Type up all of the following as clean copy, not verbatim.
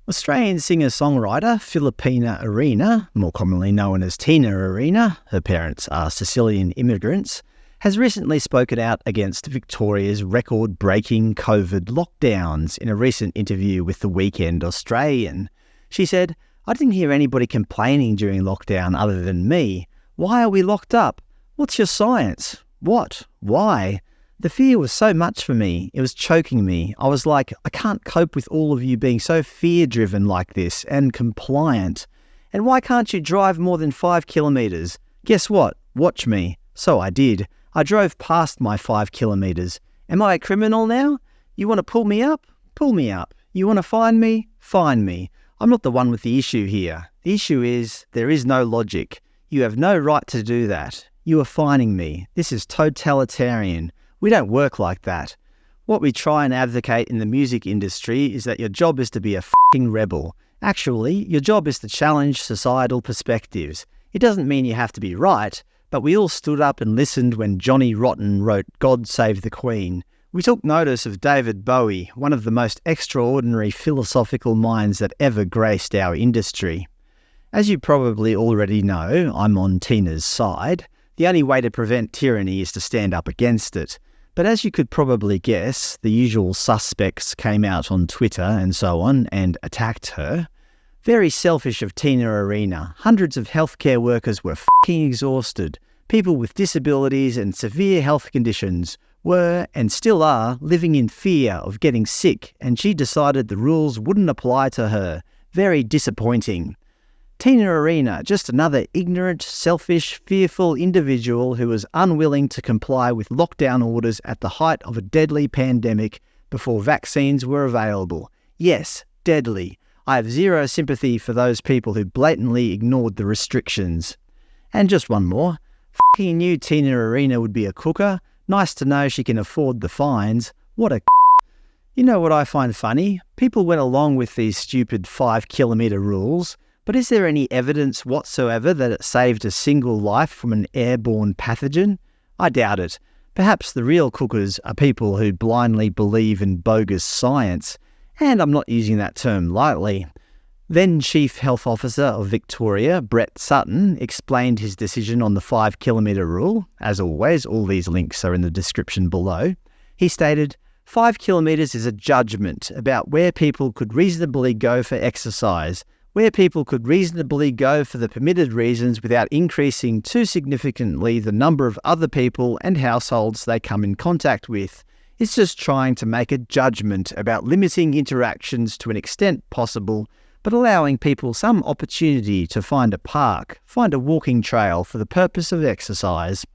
Australian singer-songwriter Filippina Arena, more commonly known as Tina Arena, her parents are Sicilian immigrants, has recently spoken out against Victoria's record-breaking COVID lockdowns in a recent interview with the Weekend Australian. She said, "I didn't hear anybody complaining during lockdown other than me. Why are we locked up? What's your science? What? Why? The fear was so much for me. It was choking me. I was like, I can't cope with all of you being so fear-driven like this and compliant. And why can't you drive more than 5 kilometres? Guess what? Watch me." So I did. I drove past my 5 kilometres. Am I a criminal now? You want to pull me up? Pull me up. You want to find me? Find me. I'm not the one with the issue here. The issue is there is no logic. You have no right to do that. You are fining me. This is totalitarian. We don't work like that. What we try and advocate in the music industry is that your job is to be a f***ing rebel. Actually, your job is to challenge societal perspectives. It doesn't mean you have to be right, but we all stood up and listened when Johnny Rotten wrote God Save the Queen. We took notice of David Bowie, one of the most extraordinary philosophical minds that ever graced our industry. As you probably already know, I'm on Tina's side. The only way to prevent tyranny is to stand up against it. But as you could probably guess, the usual suspects came out on Twitter and so on and attacked her. Very selfish of Tina Arena. Hundreds of healthcare workers were f***ing exhausted. People with disabilities and severe health conditions were, and still are, living in fear of getting sick, and she decided the rules wouldn't apply to her. Very disappointing. Tina Arena, just another ignorant, selfish, fearful individual who was unwilling to comply with lockdown orders at the height of a deadly pandemic before vaccines were available. Yes, deadly. I have zero sympathy for those people who blatantly ignored the restrictions. And just one more. F***ing knew Tina Arena would be a cooker. Nice to know she can afford the fines. What a You know what I find funny? People went along with these stupid 5 kilometre rules. But is there any evidence whatsoever that it saved a single life from an airborne pathogen? I doubt it. Perhaps the real cookers are people who blindly believe in bogus science, and I'm not using that term lightly. Then Chief Health Officer of Victoria, Brett Sutton, explained his decision on the 5 kilometre rule. As always, all these links are in the description below. He stated, 5 kilometres is a judgment about where people could reasonably go for exercise, where people could reasonably go for the permitted reasons without increasing too significantly the number of other people and households they come in contact with. It's just trying to make a judgment about limiting interactions to an extent possible, but allowing people some opportunity to find a park, find a walking trail for the purpose of exercise.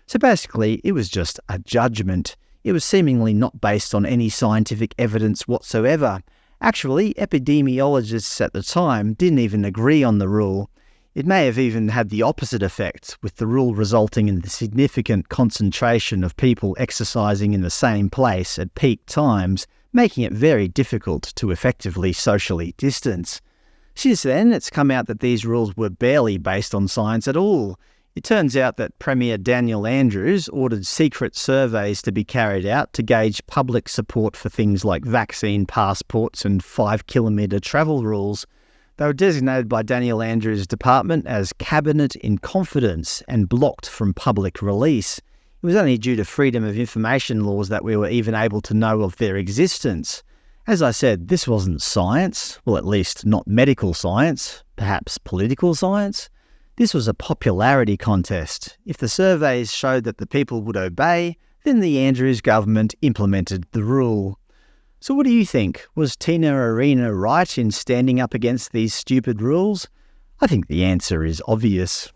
So basically, it was just a judgment. It was seemingly not based on any scientific evidence whatsoever. Actually, epidemiologists at the time didn't even agree on the rule. It may have even had the opposite effect, with the rule resulting in the significant concentration of people exercising in the same place at peak times, making it very difficult to effectively socially distance. Since then, it's come out that these rules were barely based on science at all. It turns out that Premier Daniel Andrews ordered secret surveys to be carried out to gauge public support for things like vaccine passports and 5 kilometre travel rules. They were designated by Daniel Andrews' department as Cabinet in Confidence and blocked from public release. It was only due to freedom of information laws that we were even able to know of their existence. As I said, this wasn't science, well, at least not medical science, perhaps political science. This was a popularity contest. If the surveys showed that the people would obey, then the Andrews government implemented the rule. So what do you think? Was Tina Arena right in standing up against these stupid rules? I think the answer is obvious.